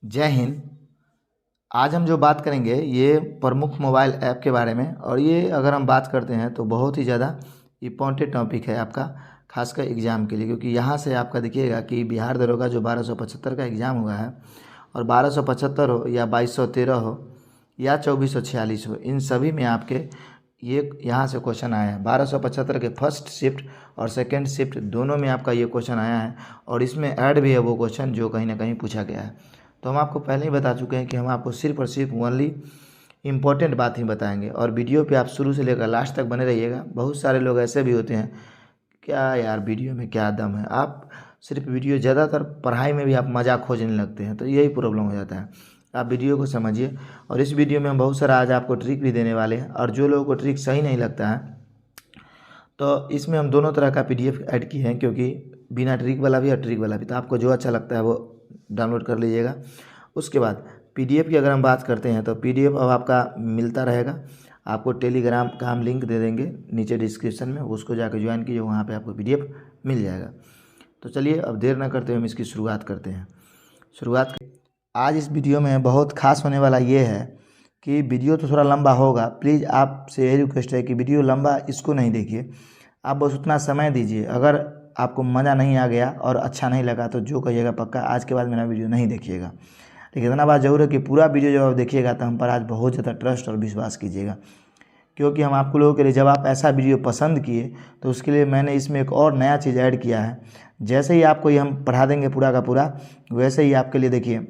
जय हिंद। आज हम जो बात करेंगे ये प्रमुख मोबाइल ऐप के बारे में, और ये अगर हम बात करते हैं तो बहुत ही ज़्यादा इम्पोर्टेंट टॉपिक है आपका, खासकर एग्ज़ाम के लिए। क्योंकि यहाँ से आपका देखिएगा कि बिहार दरोगा जो 1275 का एग्ज़ाम हुआ है, और 1275 हो या 2213 हो या 2446 हो, इन सभी में आपके ये यहाँ से क्वेश्चन आया है। 1275 के फर्स्ट शिफ्ट और सेकेंड शिफ्ट दोनों में आपका ये क्वेश्चन आया है, और इसमें ऐड भी है वो क्वेश्चन जो कहीं ना कहीं पूछा गया है। तो हम आपको पहले ही बता चुके हैं कि हम आपको सिर्फ और सिर्फ ओनली इम्पोर्टेंट बात ही बताएंगे, और वीडियो पे आप शुरू से लेकर लास्ट तक बने रहिएगा। बहुत सारे लोग ऐसे भी होते हैं, क्या यार वीडियो में क्या दम है, आप सिर्फ वीडियो, ज़्यादातर पढ़ाई में भी आप मजाक खोजने लगते हैं, तो यही प्रॉब्लम हो जाता है। आप वीडियो को समझिए, और इस वीडियो में हम बहुत सारा आज आपको ट्रिक भी देने वाले हैं। और जो लोगों को ट्रिक सही नहीं लगता है तो इसमें हम दोनों तरह का PDF ऐड किए हैं, क्योंकि बिना ट्रिक वाला भी और ट्रिक वाला भी, तो आपको जो अच्छा लगता है वो डाउनलोड कर लीजिएगा। उसके बाद PDF की अगर हम बात करते हैं तो PDF अब आपका मिलता रहेगा। आपको टेलीग्राम का हम लिंक दे देंगे नीचे डिस्क्रिप्शन में, उसको जाकर ज्वाइन कीजिए, वहाँ पे आपको PDF मिल जाएगा। तो चलिए अब देर ना करते हुए हम इसकी शुरुआत करते हैं। आज इस वीडियो में बहुत खास होने वाला ये है कि वीडियो तो थोड़ा लंबा होगा। प्लीज़ आपसे यही रिक्वेस्ट है कि वीडियो लंबा इसको नहीं देखिए, आप बस उतना समय दीजिए। अगर आपको मज़ा नहीं आ गया और अच्छा नहीं लगा तो जो कहिएगा पक्का आज के बाद मेरा वीडियो नहीं देखिएगा। लेकिन इतना बात ज़रूर है कि पूरा वीडियो जब आप देखिएगा तो हम पर आज बहुत ज़्यादा ट्रस्ट और विश्वास कीजिएगा, क्योंकि हम आपको लोगों के लिए, जब आप ऐसा वीडियो पसंद किए तो उसके लिए मैंने इसमें एक और नया चीज़ ऐड किया है। जैसे ही आपको ये हम पढ़ा देंगे पूरा का पूरा, वैसे ही आपके लिए देखिए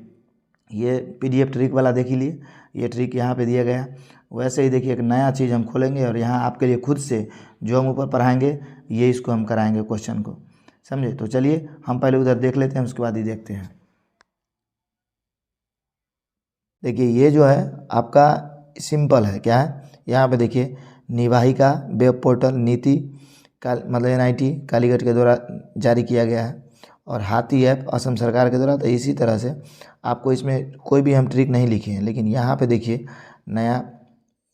ये PDF ट्रिक वाला देख लिए, ये ट्रिक यहाँ पे दिया गया है। वैसे ही देखिए एक नया चीज़ हम खोलेंगे और यहाँ आपके लिए खुद से जो हम ऊपर पढ़ाएंगे ये इसको हम कराएंगे क्वेश्चन को, समझे। तो चलिए हम पहले उधर देख लेते हैं, उसके बाद ही देखते हैं। देखिए ये जो है आपका सिंपल है, क्या है यहाँ पे देखिए, निवाहिका वेब पोर्टल नीति का मतलब NIT कालीकट के द्वारा जारी किया गया है, और हाथी ऐप असम सरकार के द्वारा। तो इसी तरह से आपको इसमें कोई भी हम ट्रिक नहीं लिखे हैं, लेकिन यहाँ पे देखिए नया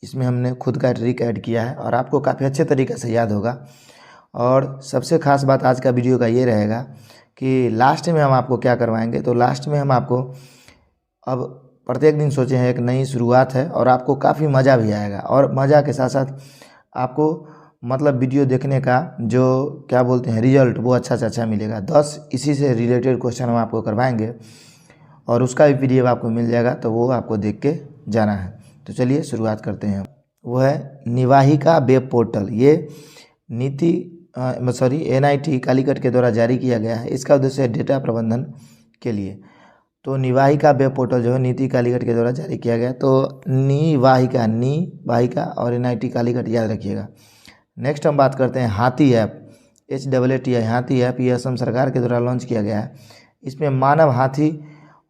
इसमें हमने खुद का ट्रिक ऐड किया है, और आपको काफ़ी अच्छे तरीके से याद होगा। और सबसे ख़ास बात आज का वीडियो का ये रहेगा कि लास्ट में हम आपको क्या करवाएंगे। तो लास्ट में हम आपको अब प्रत्येक दिन सोचे हैं एक नई शुरुआत है, और आपको काफ़ी मज़ा भी आएगा, और मज़ा के साथ साथ आपको मतलब वीडियो देखने का जो क्या बोलते हैं रिजल्ट, वो अच्छा से अच्छा मिलेगा। 10 इसी से रिलेटेड क्वेश्चन हम आपको करवाएंगे, और उसका भी PDF आपको मिल जाएगा, तो वो आपको देख के जाना है। तो चलिए शुरुआत करते हैं। वो है निवाहिका वेब पोर्टल, ये नीति NIT कालीकट के द्वारा जारी किया गया है। इसका उद्देश्य है डेटा प्रबंधन के लिए। तो निवाहिका वेब पोर्टल जो है नीति कालीकट के द्वारा जारी किया गया। तो निवाहिका और NIT कालीकट याद रखिएगा। नेक्स्ट हम बात करते हैं हाथी ऐप, HAATI हाथी ऐप। ये असम सरकार के द्वारा लॉन्च किया गया है। इसमें मानव हाथी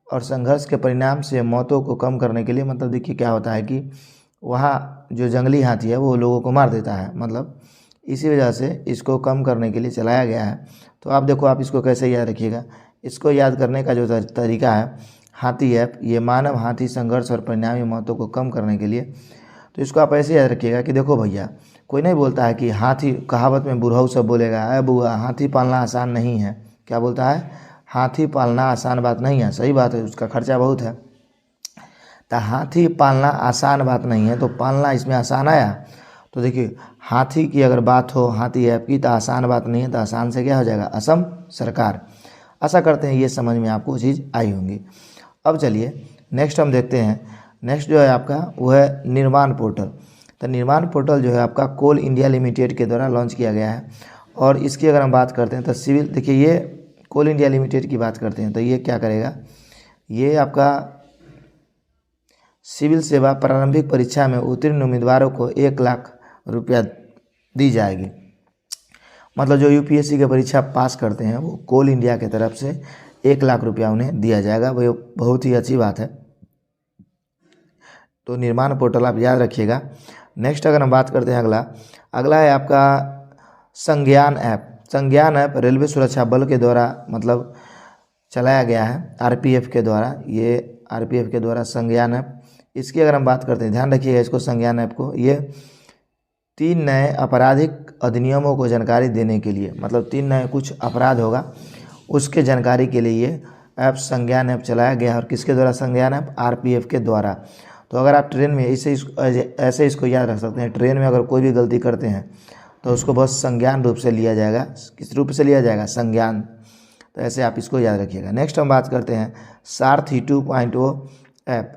और संघर्ष के परिणाम से मौतों को कम करने के लिए, मतलब देखिए क्या होता है कि वहाँ जो जंगली हाथी है वो लोगों को मार देता है, मतलब इसी वजह से इसको कम करने के लिए चलाया गया है। तो आप देखो आप इसको कैसे याद रखिएगा। इसको याद करने का जो तरीका है, हाथी ऐप ये मानव हाथी संघर्ष और परिणामी मौतों को कम करने के लिए, तो इसको आप ऐसे याद रखिएगा कि देखो भैया, कोई नहीं बोलता है कि हाथी, कहावत में बुढ़ऊ सब बोलेगा अरे बुआ हाथी पालना आसान नहीं है। क्या बोलता है? हाथी पालना आसान बात नहीं है। सही बात है, उसका खर्चा बहुत है। तो हाथी पालना आसान बात नहीं है, तो पालना इसमें आसान आया। तो देखिए हाथी की अगर बात हो हाथी ऐप की, तो आसान बात नहीं है, तो आसान से क्या हो जाएगा? असम सरकार। आशा करते हैं ये समझ में आपको चीज़ आई होंगी। अब चलिए नेक्स्ट हम देखते हैं। नेक्स्ट जो है आपका वो है निर्माण पोर्टल। तो निर्माण पोर्टल जो है आपका कोल इंडिया लिमिटेड के द्वारा लॉन्च किया गया है, और इसकी अगर हम बात करते हैं तो सिविल, देखिए ये कोल इंडिया लिमिटेड की बात करते हैं तो ये क्या करेगा, ये आपका सिविल सेवा प्रारंभिक परीक्षा में उत्तीर्ण उम्मीदवारों को 1 लाख रुपया दी जाएगी। मतलब जो UPSC की परीक्षा पास करते हैं वो कोल इंडिया की तरफ से 1 लाख रुपया उन्हें दिया जाएगा। वो बहुत ही अच्छी बात है। तो निर्माण पोर्टल आप याद रखिएगा। नेक्स्ट अगर हम बात करते हैं अगला है आपका संज्ञान ऐप। संज्ञान ऐप रेलवे सुरक्षा बल के द्वारा मतलब चलाया गया है, RPF के द्वारा। ये RPF के द्वारा संज्ञान ऐप, इसकी अगर हम बात करते हैं, ध्यान रखिएगा इसको, संज्ञान ऐप को। ये 3 नए आपराधिक अधिनियमों को जानकारी देने के लिए, मतलब 3 नए कुछ अपराध होगा उसके जानकारी के लिए ये ऐप संज्ञान ऐप चलाया गया और किसके द्वारा संज्ञान ऐप? आरपीएफ के द्वारा। तो अगर आप ट्रेन में ऐसे इसको याद रख सकते हैं, ट्रेन में अगर कोई भी गलती करते हैं तो उसको बहुत संज्ञान रूप से लिया जाएगा। किस रूप से लिया जाएगा? संज्ञान। तो ऐसे आप इसको याद रखिएगा। नेक्स्ट हम बात करते हैं सारथी 2.0 ऐप।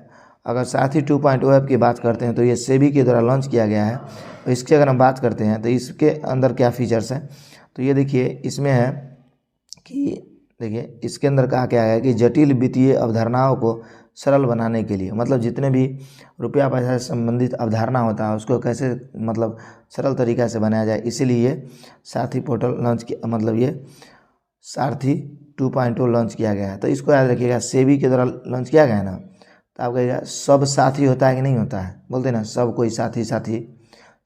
अगर सारथी 2.0 ऐप की बात करते हैं तो ये सेबी के द्वारा लॉन्च किया गया है। तो इसकी अगर हम बात करते हैं तो इसके अंदर क्या फीचर्स हैं, तो ये देखिए इसमें है कि देखिए इसके अंदर कहा क्या है कि जटिल वित्तीय अवधारणाओं को सरल बनाने के लिए, मतलब जितने भी रुपया पैसा से संबंधित अवधारणा होता है उसको कैसे मतलब सरल तरीक़ा से बनाया जाए, इसीलिए सारथी पोर्टल लॉन्च किया, मतलब ये सारथी 2.0 लॉन्च किया गया है। तो इसको याद रखिएगा, सेबी के द्वारा लॉन्च किया गया है ना। तो आप कहिएगा सब साथी होता है कि नहीं होता है? बोलते ना सब कोई साथी साथी,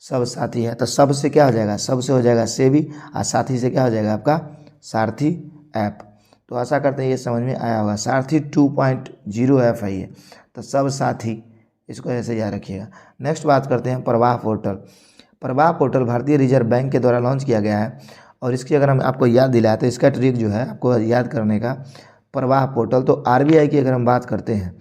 सब साथी है। तो सब से क्या हो जाएगा? सब से हो जाएगा सेबी, और साथी से क्या हो जाएगा? आपका सारथी ऐप। तो आशा करते हैं ये समझ में आया होगा। सारथी 2.0 ऐप है ये। तो सब साथी, इसको ऐसे याद रखिएगा। नेक्स्ट बात करते हैं प्रवाह पोर्टल। प्रवाह पोर्टल भारतीय रिजर्व बैंक के द्वारा लॉन्च किया गया है और इसकी अगर हम आपको याद दिलाए तो इसका ट्रिक जो है आपको याद करने का, प्रवाह पोर्टल। तो आरबीआई की अगर हम बात करते हैं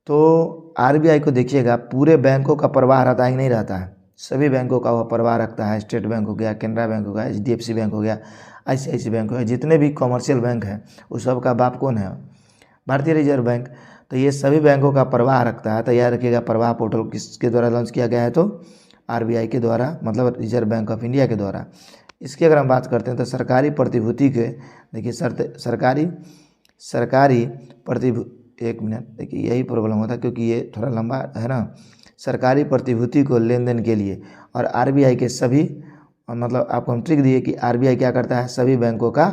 तो आरबीआई को देखिएगा, पूरे बैंकों का प्रवाह रहता है कि नहीं रहता है? सभी बैंकों का वह प्रवाह रखता है। स्टेट बैंक हो गया, कैनरा बैंक हो गया, एचडीएफसी बैंक हो गया, आईसीआईसी बैंक हो गया, जितने भी कॉमर्शियल बैंक हैं उस सब का बाप कौन है? भारतीय रिजर्व बैंक। तो ये सभी बैंकों का प्रवाह रखता है। तो याद रखिएगा प्रवाह पोर्टल किसके द्वारा लॉन्च किया गया है? तो आरबीआई के द्वारा, मतलब रिजर्व बैंक ऑफ इंडिया के द्वारा। इसकी अगर हम बात करते हैं तो सरकारी प्रतिभूति के, देखिए सरकारी प्रतिभूति, एक मिनट, देखिए यही प्रॉब्लम होता है क्योंकि ये थोड़ा लंबा है ना। सरकारी प्रतिभूति को लेन देन के लिए और आरबीआई के सभी, मतलब आपको हम ट्रिक दिए कि आरबीआई क्या करता है? सभी बैंकों का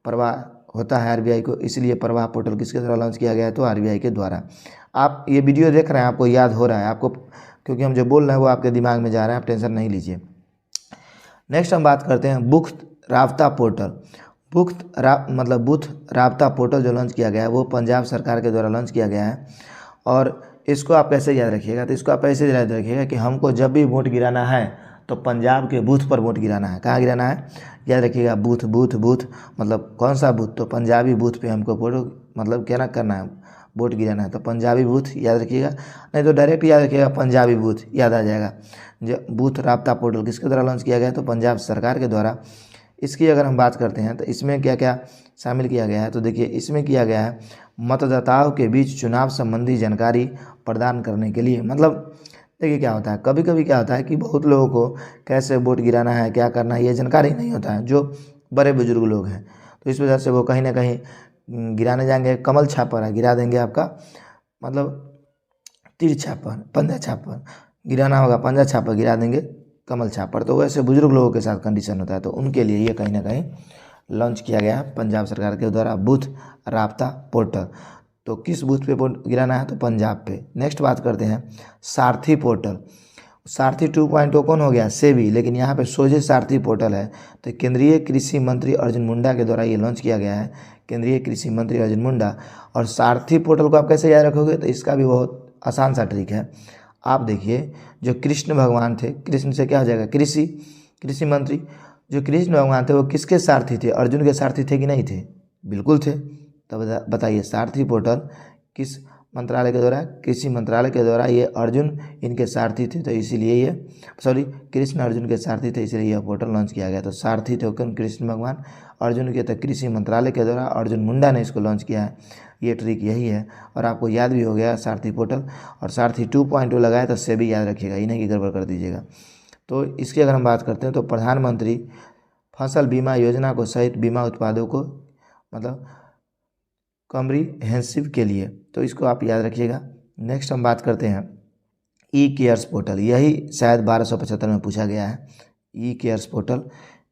प्रवाह होता है आरबीआई को, इसलिए प्रवाह पोर्टल किसके द्वारा लॉन्च किया गया है? तो आरबीआई के द्वारा। आप ये वीडियो देख रहे हैं, आपको याद हो रहा है आपको, क्योंकि हम जो बोल रहे हैं वो आपके दिमाग में जा रहा है, आप टेंशन नहीं लीजिए। नेक्स्ट हम बात करते हैं बुथ राबता पोर्टल। बुथ राबता पोर्टल जो लॉन्च किया गया है वो पंजाब सरकार के द्वारा लॉन्च किया गया है। और इसको आप कैसे याद रखिएगा? तो इसको आप ऐसे याद रखिएगा कि हमको जब भी वोट गिराना है तो पंजाब के बूथ पर वोट गिराना है। कहाँ गिराना है? याद रखिएगा, बूथ बूथ बूथ, मतलब कौन सा बूथ? तो पंजाबी बूथ पे हमको वोट, मतलब क्या ना करना है, वोट गिराना है। तो पंजाबी बूथ याद रखिएगा, नहीं तो डायरेक्ट याद रखिएगा पंजाबी बूथ, याद आ जाएगा। जो बूथ राबता पोर्टल किसके द्वारा लॉन्च किया गया है? तो पंजाब सरकार के द्वारा। इसकी अगर हम बात करते हैं तो इसमें क्या क्या शामिल किया गया है? तो देखिए इसमें किया गया है मतदाताओं के बीच चुनाव संबंधी जानकारी प्रदान करने के लिए। मतलब देखिए क्या होता है, कभी कभी क्या होता है कि बहुत लोगों को कैसे वोट गिराना है, क्या करना है, ये जानकारी नहीं होता है, जो बड़े बुजुर्ग लोग हैं। तो इस वजह से वो कहीं ना कहीं गिराने जाएंगे, कमल छापर है गिरा देंगे आपका, मतलब तीर छापर, पंजा छापर गिराना होगा, पंजा छापर गिरा देंगे, कमल छापर। तो वैसे बुजुर्ग लोगों के साथ कंडीशन होता है, तो उनके लिए ये कहीं ना कहीं लॉन्च किया गया है पंजाब सरकार के द्वारा बूथ राबता पोर्टल। तो किस बूथ पे वोट गिराना है? तो पंजाब पे। नेक्स्ट बात करते हैं सारथी पोर्टल। सारथी 2.0 कौन हो गया? सेबी, लेकिन यहाँ पे सोझे सारथी पोर्टल है। तो केंद्रीय कृषि मंत्री अर्जुन मुंडा के द्वारा ये लॉन्च किया गया है, केंद्रीय कृषि मंत्री अर्जुन मुंडा। और सारथी पोर्टल को आप कैसे याद रखोगे? तो इसका भी बहुत आसान सा ट्रिक है। आप देखिए, जो कृष्ण भगवान थे, कृष्ण से क्या हो जाएगा? कृषि मंत्री। जो कृष्ण भगवान थे वो किसके सारथी थे? अर्जुन के सारथी थे कि नहीं थे? बिल्कुल थे। तो बताइए सारथी पोर्टल किस मंत्रालय के द्वारा? कृषि मंत्रालय के द्वारा। ये अर्जुन इनके सारथी थे, तो इसीलिए ये कृष्ण अर्जुन के सारथी थे, इसलिए यह पोर्टल लॉन्च किया गया। तो सारथी थे कौन? कृष्ण भगवान। अर्जुन के तो कृषि मंत्रालय के द्वारा, अर्जुन मुंडा ने इसको लॉन्च किया है। ये ट्रिक यही है, और आपको याद भी हो गया सारथी पोर्टल। और सारथी 2.0 लगाए तो से भी याद रखिएगा, इन्हें की गड़बड़ कर दीजिएगा। तो इसकी अगर हम बात करते हैं तो प्रधानमंत्री फसल बीमा योजना को सहित बीमा उत्पादों को, मतलब कॉम्प्रिहेंसिव के लिए, तो इसको आप याद रखिएगा। नेक्स्ट हम बात करते हैं ई केयर्स पोर्टल। यही शायद 1275 में पूछा गया है, ई केयर्स पोर्टल।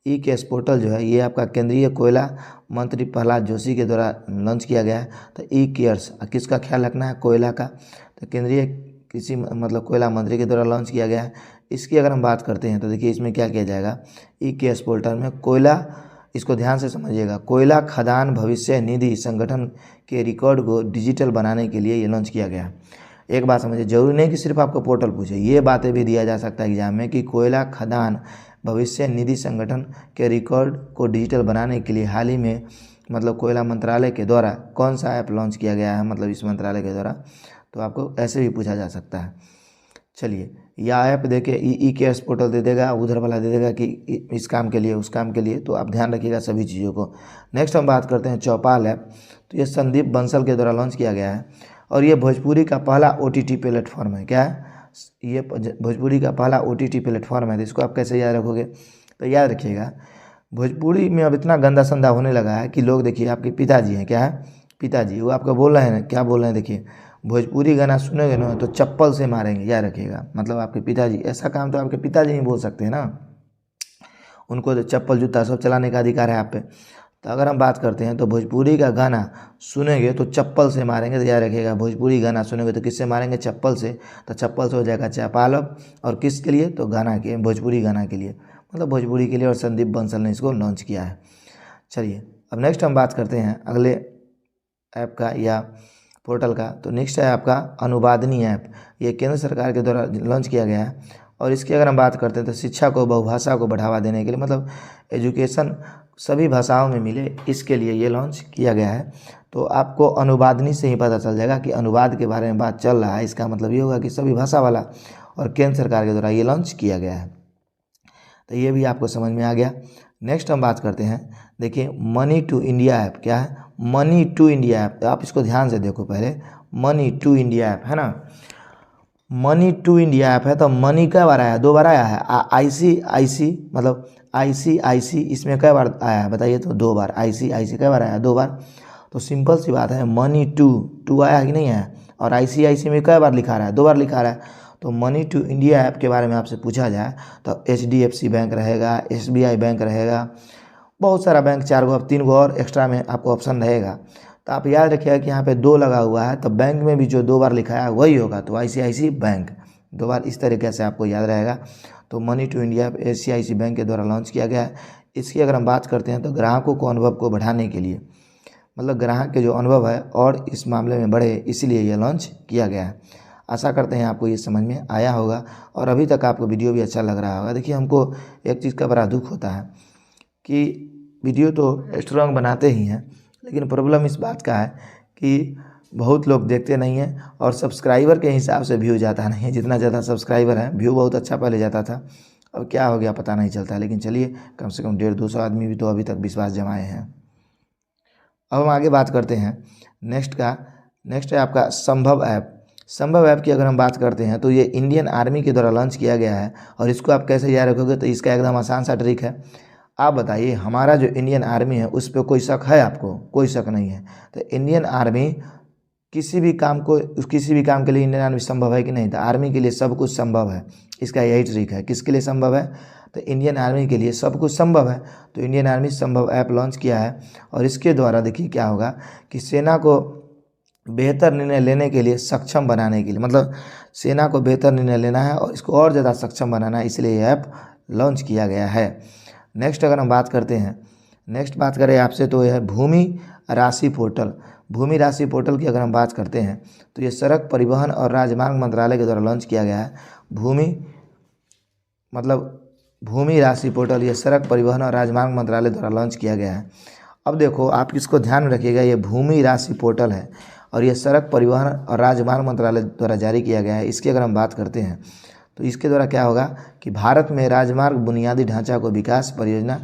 ई केयर्स पोर्टल जो है ये आपका केंद्रीय कोयला मंत्री प्रहलाद जोशी के द्वारा लॉन्च किया गया है। तो ई केयर्स किसका ख्याल रखना है? कोयला का। तो केंद्रीय कृषि मतलब कोयला मंत्री के द्वारा लॉन्च किया गया है। इसकी अगर हम बात करते हैं तो देखिए इसमें क्या किया जाएगा, ई केयर्स पोर्टल में कोयला, इसको ध्यान से समझिएगा, कोयला खदान भविष्य निधि संगठन के रिकॉर्ड को डिजिटल बनाने के लिए ये लॉन्च किया गया है। एक बात समझिए, जरूरी नहीं कि सिर्फ आपको पोर्टल पूछे, ये बातें भी दिया जा सकता है एग्जाम में कि कोयला खदान भविष्य निधि संगठन के रिकॉर्ड को डिजिटल बनाने के लिए हाल ही में मतलब कोयला मंत्रालय के द्वारा कौन सा ऐप लॉन्च किया गया है, मतलब इस मंत्रालय के द्वारा, तो आपको ऐसे भी पूछा जा सकता है। चलिए, या ऐप देखिए ई केयर्स पोर्टल दे देगा, उधर वाला दे देगा कि इस काम के लिए उस काम के लिए, तो आप ध्यान रखिएगा सभी चीज़ों को। नेक्स्ट हम बात करते हैं चौपाल ऐप। तो ये संदीप बंसल के द्वारा लॉन्च किया गया है और ये भोजपुरी का पहला OTT प्लेटफॉर्म है। क्या है? ये भोजपुरी का पहला OTT प्लेटफॉर्म है। तो इसको आप कैसे याद रखोगे? तो याद रखिएगा, भोजपुरी में अब इतना गंदा संदा होने लगा है कि लोग, देखिए आपके पिताजी हैं, क्या है, पिताजी, वो आपको बोल रहे हैं, क्या बोल रहे हैं, देखिए भोजपुरी गाना सुनेंगे ना तो चप्पल से मारेंगे, याद रखिएगा। मतलब आपके पिताजी, ऐसा काम तो आपके पिताजी नहीं बोल सकते हैं ना, उनको तो चप्पल जूता सब चलाने का अधिकार है आप पे। तो अगर हम बात करते हैं तो भोजपुरी का गाना सुनेंगे तो चप्पल से मारेंगे, तो याद रखिएगा भोजपुरी गाना सुनेंगे तो किससे मारेंगे? चप्पल से। तो चप्पल से हो जाएगा चपालब, और किसके लिए? तो गाना के, भोजपुरी गाना के लिए, मतलब भोजपुरी के लिए, और संदीप बंसल ने इसको लॉन्च किया है। चलिए, अब नेक्स्ट हम बात करते हैं अगले ऐप का या पोर्टल का। तो नेक्स्ट है आपका अनुवादनी ऐप। ये केंद्र सरकार के द्वारा लॉन्च किया गया है और इसकी अगर हम बात करते हैं तो शिक्षा को, बहुभाषा को बढ़ावा देने के लिए, मतलब एजुकेशन सभी भाषाओं में मिले, इसके लिए ये लॉन्च किया गया है। तो आपको अनुवादनी से ही पता चल जाएगा कि अनुवाद के बारे में बात चल रहा है, इसका मतलब ये होगा कि सभी भाषा वाला, और केंद्र सरकार के द्वारा ये लॉन्च किया गया है। तो ये भी आपको समझ में आ गया। नेक्स्ट हम बात करते हैं, देखिए मनी टू इंडिया ऐप। क्या है? Money to India app. आप इसको ध्यान से देखो पहले, मनी टू इंडिया ऐप है ना, मनी टू इंडिया ऐप है। तो मनी कई बार आया है? 2 बार आया है। ICIC मतलब ICIC इसमें कई बार आया है बताइए? तो 2 बार। ICIC कई बार आया है? 2 बार। तो सिंपल सी बात है, मनी टू आया है कि नहीं आया? और ICIC में कई बार लिखा रहा है? 2 बार लिखा रहा है। तो मनी टू इंडिया ऐप के बारे में आपसे पूछा जाए तो HDFC बैंक रहेगा, SBI बैंक रहेगा, बहुत सारा बैंक, 4 गो, अब 3 गो और एक्स्ट्रा में आपको ऑप्शन रहेगा। तो आप याद रखिएगा कि यहाँ पे 2 लगा हुआ है, तो बैंक में भी जो 2 बार लिखा है वही होगा, तो ICIC बैंक 2 बार, इस तरीके से आपको याद रहेगा। तो money to India ICIC bank के द्वारा लॉन्च किया गया है। इसकी अगर हम बात करते हैं तो ग्राहकों को अनुभव को बढ़ाने के लिए, मतलब ग्राहक के जो अनुभव है और इस मामले में बढ़े, इसीलिए यह लॉन्च किया गया है। आशा करते हैं आपको ये समझ में आया होगा और अभी तक आपको वीडियो भी अच्छा लग रहा होगा। देखिए, हमको एक चीज़ का बड़ा दुख होता है कि वीडियो तो स्ट्रॉन्ग बनाते ही हैं, लेकिन प्रॉब्लम इस बात का है कि बहुत लोग देखते नहीं हैं और सब्सक्राइबर के हिसाब से व्यू जाता नहीं है। जितना ज़्यादा सब्सक्राइबर है, व्यू बहुत अच्छा पहले जाता था, अब क्या हो गया पता नहीं चलता। लेकिन चलिए, कम से कम 150-200 आदमी भी तो अभी तक विश्वास जमाए हैं। अब हम आगे बात करते हैं नेक्स्ट है आपका संभव ऐप। संभव ऐप की अगर हम बात करते हैं तो ये इंडियन आर्मी के द्वारा लॉन्च किया गया है और इसको आप कैसे याद रखोगे? तो इसका एकदम आसान सा ट्रिक है। आप बताइए, हमारा जो इंडियन आर्मी है उस पर कोई शक है आपको? कोई शक नहीं है। तो इंडियन आर्मी किसी भी काम के लिए इंडियन आर्मी संभव है कि नहीं? तो आर्मी के लिए सब कुछ संभव है, इसका यही ट्रिक है। किसके लिए संभव है? तो इंडियन आर्मी के लिए सब कुछ संभव है। तो इंडियन आर्मी संभव ऐप लॉन्च किया है और इसके द्वारा देखिए क्या होगा कि सेना को बेहतर निर्णय लेने के लिए सक्षम बनाने के लिए, मतलब सेना को बेहतर निर्णय लेना है और इसको और ज़्यादा सक्षम बनाना है, इसलिए यह ऐप लॉन्च किया गया है। नेक्स्ट अगर हम बात करते हैं, नेक्स्ट बात करें आपसे तो यह है भूमि राशि पोर्टल। भूमि राशि पोर्टल की अगर हम बात करते हैं तो ये सड़क परिवहन और राजमार्ग मंत्रालय के द्वारा लॉन्च किया गया है। भूमि राशि पोर्टल ये सड़क परिवहन और राजमार्ग मंत्रालय द्वारा लॉन्च किया गया है। अब देखो, आप इसको ध्यान में रखिएगा, ये भूमि राशि पोर्टल है और ये सड़क परिवहन और राजमार्ग मंत्रालय द्वारा जारी किया गया है। इसकी अगर हम बात करते हैं तो इसके द्वारा क्या होगा कि भारत में राजमार्ग बुनियादी ढांचा को विकास परियोजना,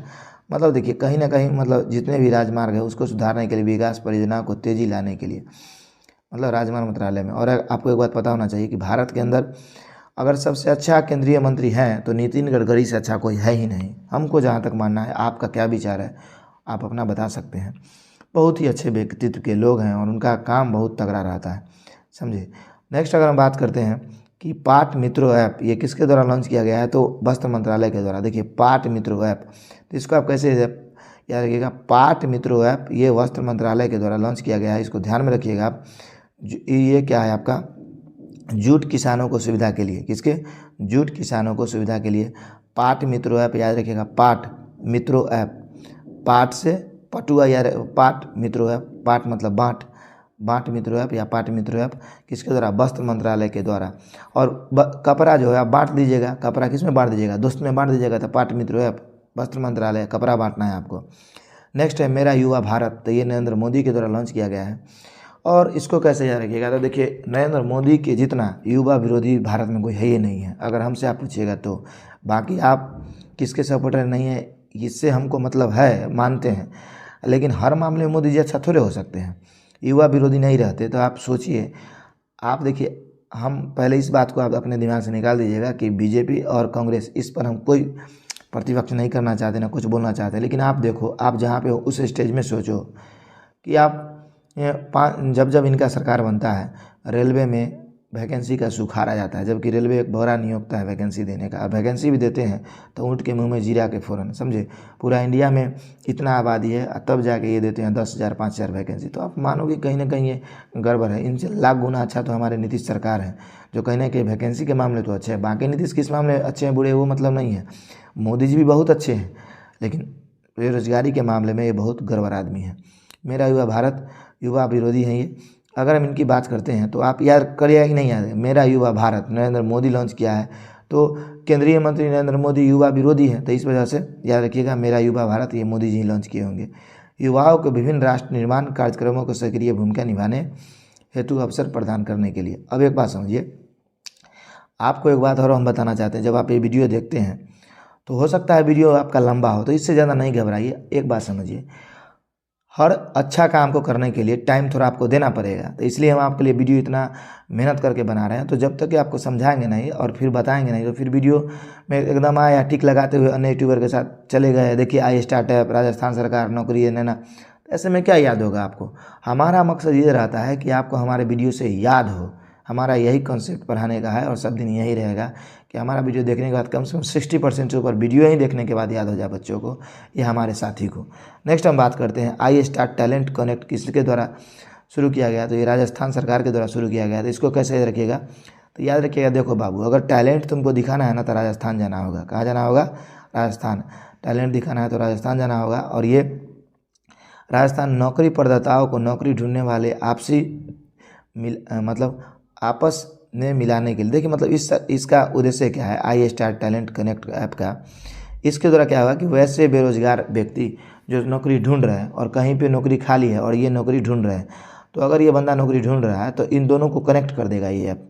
मतलब देखिए कहीं ना कहीं, मतलब जितने भी राजमार्ग है उसको सुधारने के लिए, विकास परियोजना को तेज़ी लाने के लिए, मतलब राजमार्ग मंत्रालय में। और आपको एक बात पता होना चाहिए कि भारत के अंदर अगर सबसे अच्छा केंद्रीय मंत्री हैं तो नितिन गडकरी से अच्छा कोई है ही नहीं, हमको जहाँ तक मानना है। आपका क्या विचार है, आप अपना बता सकते हैं। बहुत ही अच्छे व्यक्तित्व के लोग हैं और उनका काम बहुत तगड़ा रहता है, समझे। नेक्स्ट अगर हम बात करते हैं कि पाट मित्रो ऐप, ये किसके द्वारा लॉन्च किया गया है? तो वस्त्र मंत्रालय के द्वारा। देखिए पाट मित्रो ऐप, तो इसको आप कैसे याद रखिएगा? पाट मित्रो ऐप ये वस्त्र मंत्रालय के द्वारा लॉन्च किया गया है, इसको ध्यान में रखिएगा आप। ये क्या है आपका? जूट किसानों को सुविधा के लिए, किसके? जूट किसानों को सुविधा के लिए पाट मित्रो ऐप, याद रखिएगा पाट मित्रो ऐप, पाट से पटुआ, यार पाट मित्रो ऐप, पाट मतलब बाट मित्रो ऐप या पाट मित्रो ऐप किसके द्वारा? वस्त्र मंत्रालय के द्वारा। और कपड़ा जो है आप बांट दीजिएगा, कपड़ा किस में बांट दीजिएगा? दोस्त में बांट दीजिएगा। तो पाट मित्रो ऐप, वस्त्र मंत्रालय, कपड़ा बांटना है आपको। नेक्स्ट है मेरा युवा भारत, तो ये नरेंद्र मोदी के द्वारा लॉन्च किया गया है। और इसको कैसे याद रखिएगा, तो देखिए नरेंद्र मोदी के जितना युवा विरोधी भारत में कोई है ही नहीं है, अगर हमसे आप पूछिएगा तो। बाकी आप किसके सपोर्टर नहीं है इससे हमको मतलब है, मानते हैं, लेकिन हर मामले में मोदी जी अच्छा थोड़े हो सकते हैं, युवा विरोधी नहीं रहते। तो आप सोचिए, आप देखिए, हम पहले इस बात को आप अपने दिमाग से निकाल दीजिएगा कि बीजेपी और कांग्रेस, इस पर हम कोई प्रतिपक्ष नहीं करना चाहते, ना कुछ बोलना चाहते, लेकिन आप देखो, आप जहाँ पे हो उस स्टेज में सोचो कि आप जब जब इनका सरकार बनता है, रेलवे में वैकेंसी का सुखाड़ा जाता है, जबकि रेलवे एक बड़ा नियोक्ता है वैकेंसी देने का। वैकेंसी भी देते हैं तो ऊँट के मुंह में जीरा के फ़ौरन, समझे। पूरा इंडिया में इतना आबादी है, तब जाके ये देते हैं 10,000 5,000 वैकेंसी। तो आप मानोगे कहीं ना कहीं ये गड़बड़ है। इनसे लाख गुना अच्छा तो हमारे नीतीश सरकार है, जो कहीं ना कहीं वैकेंसी के मामले तो अच्छे हैं। बाकी नीतीश किस मामले अच्छे हैं बुरे वो मतलब नहीं है, मोदी जी भी बहुत अच्छे हैं, लेकिन बेरोजगारी के मामले में ये बहुत गड़बड़ आदमी है। मेरा युवा भारत, युवा विरोधी है ये। अगर हम इनकी बात करते हैं तो आप याद करिएगा कि नहीं याद है, मेरा युवा भारत नरेंद्र मोदी लॉन्च किया है, तो केंद्रीय मंत्री नरेंद्र मोदी युवा विरोधी है, तो इस वजह से याद रखिएगा मेरा युवा भारत ये मोदी जी लॉन्च किए होंगे। युवाओं को विभिन्न राष्ट्र निर्माण कार्यक्रमों को सक्रिय भूमिका निभाने हेतु अवसर प्रदान करने के लिए। अब एक बात समझिए, आपको एक बात और हम बताना चाहते हैं, जब आप ये वीडियो देखते हैं तो हो सकता है वीडियो आपका लंबा हो, तो इससे ज़्यादा नहीं घबराइए। एक बात समझिए, हर अच्छा काम को करने के लिए टाइम थोड़ा आपको देना पड़ेगा, तो इसलिए हम आपके लिए वीडियो इतना मेहनत करके बना रहे हैं। तो जब तक कि आपको समझाएंगे नहीं और फिर बताएंगे नहीं, तो फिर वीडियो में एकदम आया टिक लगाते हुए अन्य यूट्यूबर के साथ चले गए, देखिए आई स्टार्टअप, राजस्थान सरकार नौकरी है ना, ऐसे में क्या याद होगा आपको। हमारा मकसद ये रहता है कि आपको हमारे वीडियो से याद हो, हमारा यही कॉन्सेप्ट पढ़ाने का है और सब दिन यही रहेगा कि हमारा वीडियो देखने के बाद कम से कम 60% से ऊपर वीडियो ही देखने के बाद याद हो जाए बच्चों को, ये हमारे साथी को। नेक्स्ट हम बात करते हैं आई स्टार्ट टैलेंट कनेक्ट, किसके द्वारा शुरू किया गया, तो ये राजस्थान सरकार के द्वारा शुरू किया गया। तो इसको कैसे याद रखिएगा, तो याद रखिएगा, देखो बाबू, अगर टैलेंट तुमको दिखाना है ना तो राजस्थान जाना होगा। कहाँ जाना होगा, राजस्थान। टैलेंट दिखाना है तो राजस्थान जाना होगा। और ये राजस्थान नौकरी प्रदाताओं को नौकरी ढूंढने वाले आपसी मतलब आपस में मिलाने के लिए, देखिए मतलब इसका उद्देश्य क्या है, I start talent connect app का। इसके द्वारा क्या होगा कि वैसे बेरोजगार व्यक्ति जो नौकरी ढूंढ रहे हैं और कहीं पे नौकरी खाली है और ये नौकरी ढूंढ रहे हैं, तो अगर ये बंदा नौकरी ढूंढ रहा है तो इन दोनों को कनेक्ट कर देगा ये ऐप।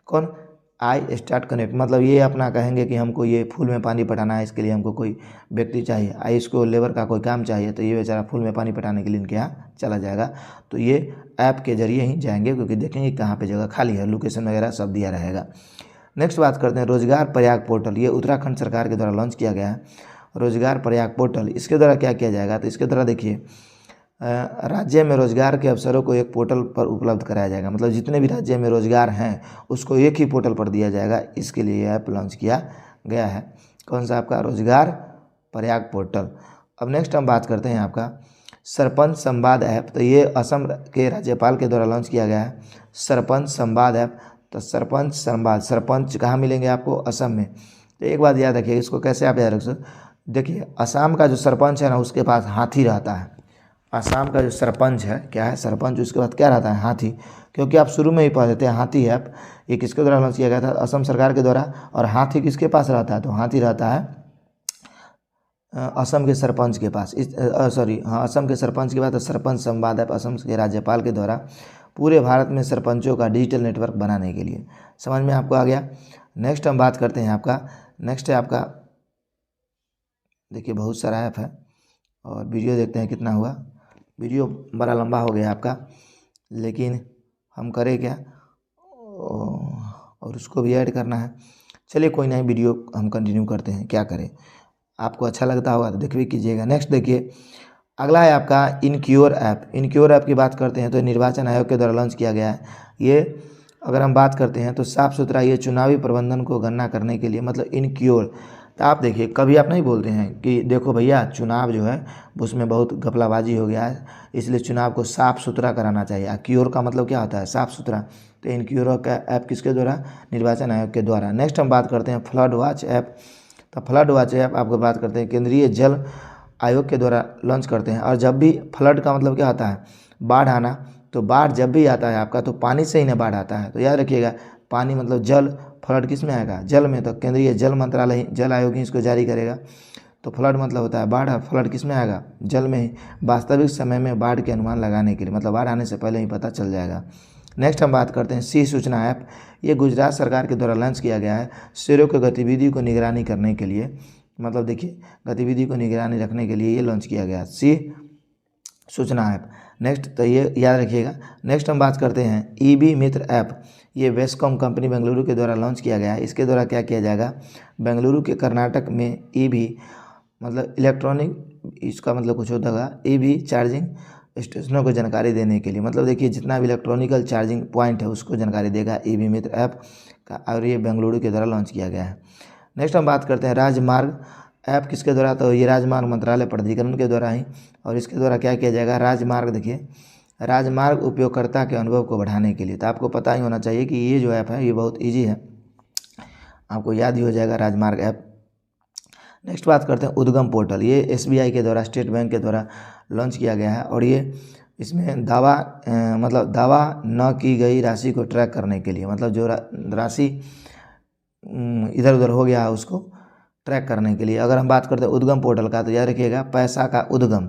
कौन, आई स्टार्ट कनेक्ट, मतलब ये अपना कहेंगे कि हमको ये फूल में पानी पटाना है, इसके लिए हमको कोई व्यक्ति चाहिए, आई इसको लेबर का कोई काम चाहिए, तो ये बेचारा फूल में पानी पटाने के लिए इनके यहाँ चला जाएगा। तो ये ऐप के जरिए ही जाएंगे, क्योंकि देखेंगे कहाँ पे जगह खाली है, लोकेशन वगैरह सब दिया रहेगा। नेक्स्ट बात करते हैं रोजगार प्रयाग पोर्टल, ये उत्तराखंड सरकार के द्वारा लॉन्च किया गया है, रोजगार प्रयाग पोर्टल। इसके द्वारा क्या किया जाएगा, तो इसके द्वारा देखिए राज्य में रोजगार के अवसरों को एक पोर्टल पर उपलब्ध कराया जाएगा, मतलब जितने भी राज्य में रोजगार हैं उसको एक ही पोर्टल पर दिया जाएगा। इसके लिए ऐप लॉन्च किया गया है। कौन सा, आपका रोजगार प्रयाग पोर्टल। अब नेक्स्ट हम बात करते हैं आपका सरपंच संवाद ऐप, तो ये असम के राज्यपाल के द्वारा लॉन्च किया गया है, सरपंच संवाद ऐप। तो सरपंच संवाद, सरपंच कहाँ मिलेंगे आपको, असम में। तो एक बात याद रखिए, इसको कैसे आप याद रख सकते, देखिए असम का जो सरपंच है ना उसके पास हाथी रहता है। असम का जो सरपंच है, क्या है, सरपंच, उसके बाद क्या रहता है, हाथी। क्योंकि आप शुरू में ही पढ़ देते हैं हाथी ऐप ये किसके द्वारा लॉन्च किया गया था, असम सरकार के द्वारा। और हाथी किसके पास रहता है, तो हाथी रहता है असम के सरपंच के पास। असम के सरपंच के बाद सरपंच संवाद ऐप असम के राज्यपाल के द्वारा पूरे भारत में सरपंचों का डिजिटल नेटवर्क बनाने के लिए। समझ में आपको आ गया। नेक्स्ट हम बात करते हैं आपका, नेक्स्ट है आपका, देखिए बहुत सारा ऐप है और वीडियो देखते हैं कितना हुआ। वीडियो बड़ा लंबा हो गया आपका, लेकिन हम करें क्या, और उसको भी ऐड करना है। चलिए कोई नहीं, वीडियो हम कंटिन्यू करते हैं, क्या करें, आपको अच्छा लगता होगा तो देख भी कीजिएगा। नेक्स्ट देखिए, अगला है आपका इनक्योर ऐप। इनक्योर ऐप की बात करते हैं तो निर्वाचन आयोग के द्वारा लॉन्च किया गया है। ये अगर हम बात करते हैं तो साफ़ सुथरा ये चुनावी प्रबंधन को गणना करने के लिए, मतलब इनक्योर। तो आप देखिए, कभी आप नहीं बोलते हैं कि देखो भैया चुनाव जो है उसमें बहुत घपलाबाजी हो गया है, इसलिए चुनाव को साफ़ सुथरा कराना चाहिए। क्योर का मतलब क्या होता है, साफ़ सुथरा। तो इनक्योर का ऐप किसके द्वारा, निर्वाचन आयोग के द्वारा। नेक्स्ट हम बात करते हैं फ्लड वॉच ऐप। तो फ्लड वॉच ऐप आपको बात करते हैं केंद्रीय जल आयोग के द्वारा लॉन्च करते हैं। और जब भी फ्लड का मतलब क्या होता है, बाढ़ आना, तो बाढ़ जब भी आता है आपका तो पानी से ही ना बाढ़ आता है। तो याद रखिएगा, पानी मतलब जल, फ्लड किस में आएगा, जल में। तो केंद्रीय जल मंत्रालय, जल आयोग ही इसको जारी करेगा। तो फ्लड मतलब होता है बाढ़, और फ्लड किस में आएगा, जल में ही। वास्तविक समय में बाढ़ के अनुमान लगाने के लिए, मतलब बाढ़ आने से पहले ही पता चल जाएगा। नेक्स्ट हम बात करते हैं सी सूचना ऐप। ये गुजरात सरकार के द्वारा लॉन्च किया गया है शेरों की गतिविधि को निगरानी करने के लिए, मतलब देखिए गतिविधि को निगरानी रखने के लिए ये लॉन्च किया गया सी सूचना ऐप। नेक्स्ट तो ये याद रखिएगा। नेक्स्ट हम बात करते हैं ईबी मित्र ऐप। ये वेस्कॉम कंपनी बेंगलुरु के द्वारा लॉन्च किया गया है। इसके द्वारा क्या किया जाएगा, बेंगलुरु के कर्नाटक में ईबी मतलब इलेक्ट्रॉनिक, इसका मतलब कुछ होता है ईबी चार्जिंग स्टेशनों को जानकारी देने के लिए, मतलब देखिए जितना भी इलेक्ट्रॉनिकल चार्जिंग पॉइंट है उसको जानकारी देगा ईबी मित्र ऐप का, और ये बेंगलुरु के द्वारा लॉन्च किया गया है। नेक्स्ट हम बात करते हैं राजमार्ग ऐप। किसके द्वारा, तो ये राजमार्ग मंत्रालय प्राधिकरण के द्वारा ही, और इसके द्वारा क्या किया जाएगा, राजमार्ग, देखिए राजमार्ग उपयोगकर्ता के अनुभव को बढ़ाने के लिए। तो आपको पता ही होना चाहिए कि ये जो ऐप है ये बहुत ईजी है, आपको याद ही हो जाएगा राजमार्ग ऐप। नेक्स्ट बात करते हैं उद्गम पोर्टल। ये एसबीआई के द्वारा, स्टेट बैंक के द्वारा लॉन्च किया गया है, और ये इसमें दावा मतलब दावा न की गई राशि को ट्रैक करने के लिए, मतलब जो राशि इधर उधर हो गया है उसको ट्रैक करने के लिए। अगर हम बात करते हैं उद्गम पोर्टल का, तो याद रखिएगा पैसा का उद्गम।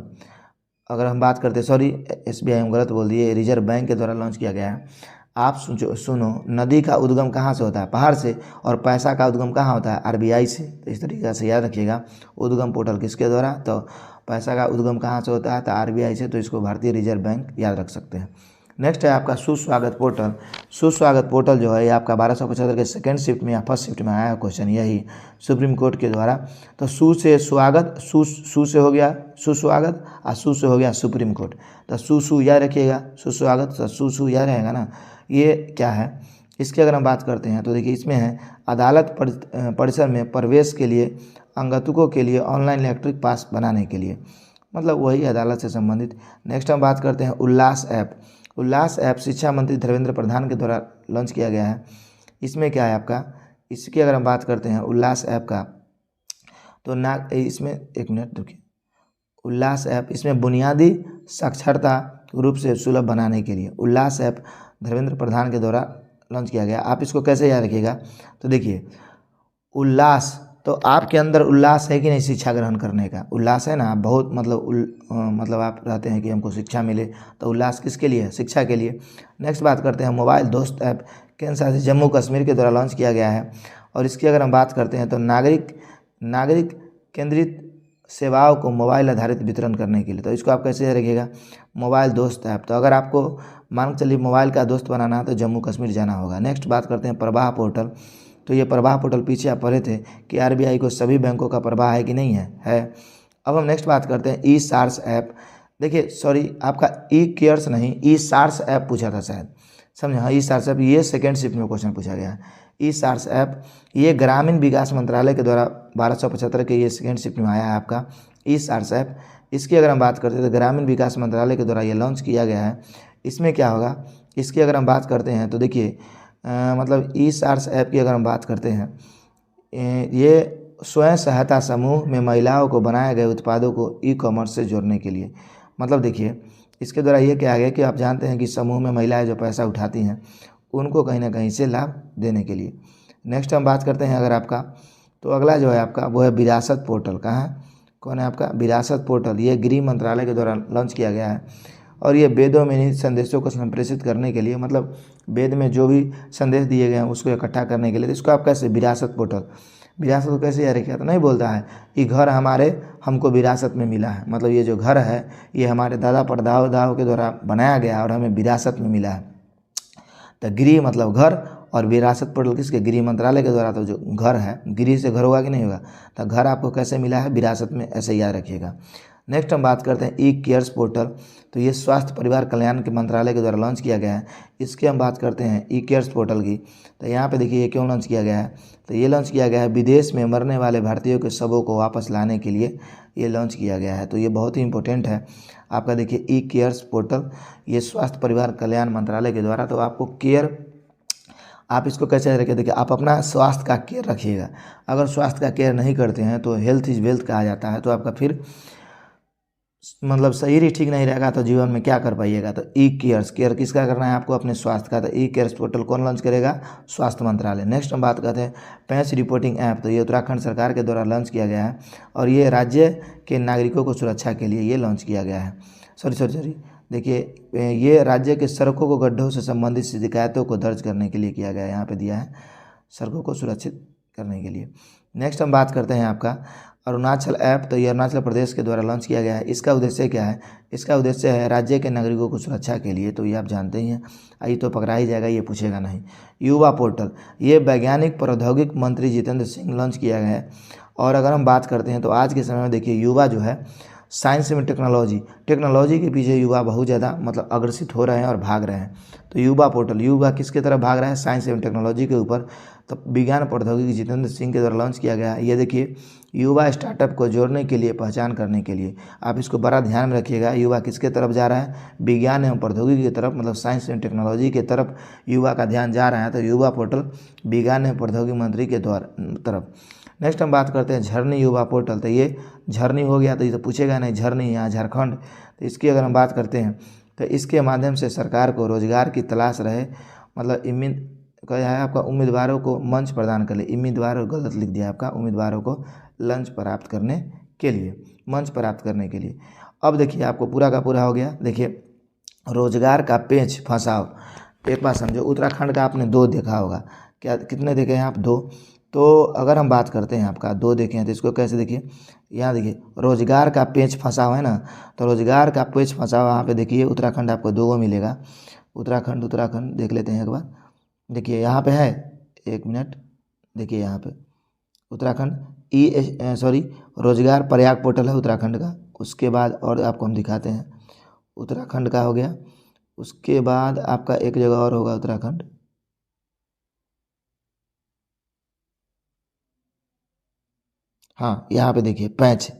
अगर हम बात करते हैं, सॉरी एसबीआई हम गलत बोल दिए, रिजर्व बैंक के द्वारा लॉन्च किया गया है। आप सुनो, नदी का उद्गम कहाँ से होता है, पहाड़ से, और पैसा का उद्गम कहाँ होता है, आरबीआई से। तो इस तरीके से याद रखिएगा उद्गम पोर्टल किसके द्वारा, तो पैसा का उद्गम कहाँ से होता है, तो आरबीआई से। तो इसको भारतीय रिजर्व बैंक याद रख सकते हैं। नेक्स्ट है आपका सुस्वागत पोर्टल। सुस्वागत पोर्टल जो है ये आपका 1275 के सेकेंड शिफ्ट में या फर्स्ट शिफ्ट में आया है क्वेश्चन, यही सुप्रीम कोर्ट के द्वारा। तो सु से स्वागत, सु से हो गया सुस्वागत, और सु से हो गया सुप्रीम कोर्ट। तो सु याद रखिएगा, सुस्वागत, तो सु याद रहेगा ना। ये क्या है, इसकी अगर हम बात करते हैं तो देखिए इसमें है अदालत परिसर में प्रवेश के लिए अंगतुकों के लिए ऑनलाइन इलेक्ट्रिक पास बनाने के लिए, मतलब वही अदालत से संबंधित। नेक्स्ट हम बात करते हैं उल्लास ऐप। उल्लास ऐप शिक्षा मंत्री धर्मेंद्र प्रधान के द्वारा लॉन्च किया गया है। इसमें क्या है आपका, इसकी अगर हम बात करते हैं उल्लास ऐप का, तो इसमें एक मिनट रुकिए, उल्लास ऐप इसमें बुनियादी साक्षरता रूप से सुलभ बनाने के लिए उल्लास ऐप धर्मेंद्र प्रधान के द्वारा लॉन्च किया गया। आप इसको कैसे याद रखिएगा, तो देखिए उल्लास, तो आपके अंदर उल्लास है कि नहीं शिक्षा ग्रहण करने का, उल्लास है ना, बहुत मतलब आप रहते हैं कि हमको शिक्षा मिले, तो उल्लास किसके लिए है, शिक्षा के लिए। नेक्स्ट बात करते हैं मोबाइल दोस्त ऐप, केंद्र शासित जम्मू कश्मीर के द्वारा लॉन्च किया गया है। और इसकी अगर हम बात करते हैं तो नागरिक केंद्रित सेवाओं को मोबाइल आधारित वितरण करने के लिए। तो इसको आप कैसे रखिएगा, मोबाइल दोस्त ऐप। तो अगर आपको मान के चलिए मोबाइल का दोस्त बनाना है तो जम्मू कश्मीर जाना होगा। नेक्स्ट बात करते हैं प्रवाह पोर्टल। तो ये प्रवाह पोर्टल पीछे आप पढ़े थे कि आरबीआई को सभी बैंकों का प्रवाह है कि नहीं है। अब हम नेक्स्ट बात करते हैं ई सार्स ऐप। देखिए सॉरी आपका ई केयर्स नहीं, ई सार्स ऐप पूछा था शायद, समझे। हाँ ई सार्स ऐप, ये सेकेंड शिफ्ट में क्वेश्चन पूछा गया है। ई सार्स ऐप ये ग्रामीण विकास मंत्रालय के द्वारा 1275 के ये सेकेंड शिफ्ट में आया है आपका ई सार्स ऐप। इसकी अगर हम बात करते हैं तो ग्रामीण विकास मंत्रालय के द्वारा ये लॉन्च किया गया है। इसमें क्या होगा, इसकी अगर हम बात करते हैं तो देखिए मतलब ई सार्स ऐप की अगर हम बात करते हैं, ये स्वयं सहायता समूह में महिलाओं को बनाए गए उत्पादों को ई कॉमर्स से जोड़ने के लिए, मतलब देखिए इसके द्वारा ये क्या है कि आप जानते हैं कि समूह में महिलाएं जो पैसा उठाती हैं उनको कहीं ना कहीं से लाभ देने के लिए। नेक्स्ट हम बात करते हैं अगर आपका, तो अगला जो है आपका वो है विरासत पोर्टल। कहाँ है, कौन है आपका विरासत पोर्टल। ये गृह मंत्रालय के द्वारा लॉन्च किया गया है, और ये वेदों में निहित संदेशों को संप्रेषित करने के लिए, मतलब वेद में जो भी संदेश दिए गए हैं उसको इकट्ठा करने के लिए। तो इसको आप कैसे, विरासत पोर्टल, विरासत को कैसे याद रखिए, तो नहीं बोलता है कि घर हमारे हमको विरासत में मिला है, मतलब ये जो घर है ये हमारे दादा परदादाओं के द्वारा बनाया गया और हमें विरासत में मिला है। तो गृह मतलब घर, और विरासत पोर्टल किसके, गृह मंत्रालय के द्वारा। तो जो घर है, गृह से घर होगा कि नहीं होगा, तो घर आपको कैसे मिला है, विरासत में, ऐसे याद रखिएगा। नेक्स्ट हम बात करते हैं ई केयर्स पोर्टल। तो ये स्वास्थ्य परिवार कल्याण के मंत्रालय के द्वारा लॉन्च किया गया है। इसके हम बात करते हैं ई केयर्स पोर्टल की। तो यहाँ पे देखिए ये क्यों लॉन्च किया गया है, तो ये लॉन्च किया गया है विदेश में मरने वाले भारतीयों के शवों को वापस लाने के लिए ये लॉन्च किया गया है। तो ये बहुत ही इंपॉर्टेंट है आपका, देखिए ई केयर्स पोर्टल, ये स्वास्थ्य परिवार कल्याण मंत्रालय के द्वारा। तो आपको केयर, आप इसको कैसे रखें, देखिए आप अपना स्वास्थ्य का केयर रखिएगा। अगर स्वास्थ्य का केयर नहीं करते हैं तो हेल्थ इज वेल्थ कहा जाता है, तो आपका फिर मतलब शरीर ही ठीक नहीं रहेगा तो जीवन में क्या कर पाइएगा। तो ई केयर्स, केयर किसका करना है आपको, अपने स्वास्थ्य का। तो ई केयर्स पोर्टल कौन लॉन्च करेगा, स्वास्थ्य मंत्रालय। नेक्स्ट हम बात करते हैं पैंच रिपोर्टिंग ऐप। तो ये उत्तराखंड सरकार के द्वारा लॉन्च किया गया है और ये राज्य के नागरिकों को सुरक्षा के लिए ये लॉन्च किया गया है। सॉरी देखिए, ये राज्य के सड़कों को गड्ढों से संबंधित शिकायतों को दर्ज करने के लिए किया गया है, यहाँ पे दिया है सड़कों को सुरक्षित करने के लिए। नेक्स्ट हम बात करते हैं आपका अरुणाचल ऐप। तो ये अरुणाचल प्रदेश के द्वारा लॉन्च किया गया है। इसका उद्देश्य क्या है, इसका उद्देश्य है राज्य के नागरिकों को सुरक्षा के लिए। तो ये आप जानते ही हैं, ये तो पकड़ा ही जाएगा, ये पूछेगा नहीं। युवा पोर्टल, ये वैज्ञानिक प्रौद्योगिक मंत्री जितेंद्र सिंह लॉन्च किया गया है। और अगर हम बात करते हैं तो आज के समय में देखिए युवा जो है साइंस में टेक्नोलॉजी के पीछे युवा बहुत ज़्यादा मतलब अग्रसित हो रहे हैं और भाग रहे हैं। तो युवा पोर्टल, युवा किसके तरफ भाग रहा है, साइंस एवं टेक्नोलॉजी के ऊपर। तो विज्ञान प्रौद्योगिकी जितेंद्र सिंह के द्वारा लॉन्च किया गया है। ये देखिए युवा स्टार्टअप को जोड़ने के लिए, पहचान करने के लिए, आप इसको बड़ा ध्यान में रखिएगा। युवा किसके तरफ जा रहा है, विज्ञान एवं प्रौद्योगिकी की तरफ, मतलब साइंस एवं टेक्नोलॉजी की तरफ युवा का ध्यान जा रहा है। तो युवा पोर्टल विज्ञान एवं प्रौद्योगिकी मंत्री के द्वारा तरफ। नेक्स्ट हम बात करते हैं झरनी युवा पोर्टल। तो ये झरनी हो गया, तो ये तो पूछेगा नहीं, झरनी यहाँ झारखंड। तो इसकी अगर हम बात करते हैं तो इसके माध्यम से सरकार को रोजगार की तलाश रहे, मतलब क्या है आपका, उम्मीदवारों को मंच प्रदान कर ले। उम्मीदवारों गलत लिख दिया आपका, उम्मीदवारों को लंच प्राप्त करने के लिए, मंच प्राप्त करने के लिए। अब देखिए आपको पूरा का पूरा हो गया। देखिए रोजगार का पेंच फंसाओ, एक बात समझो, उत्तराखंड का आपने 2 देखा होगा, क्या कितने देखे हैं आप, 2। तो अगर हम बात करते हैं आपका 2 देखे हैं तो इसको कैसे देखिए, यहाँ देखिए रोजगार का पेंच फंसा हुआ है ना। तो रोजगार का पेंच फंसा हुआ यहाँ पे देखिए उत्तराखंड आपको 2 मिलेगा। उत्तराखंड देख लेते हैं एक बार। देखिए यहाँ पे है, 1 मिनट, देखिए यहाँ पे उत्तराखंड रोजगार प्रयाग पोर्टल है उत्तराखंड का। उसके बाद और आपको हम दिखाते हैं, उत्तराखंड का हो गया। उसके बाद आपका एक जगह और होगा उत्तराखंड, हाँ यहाँ पे देखिए पैंच।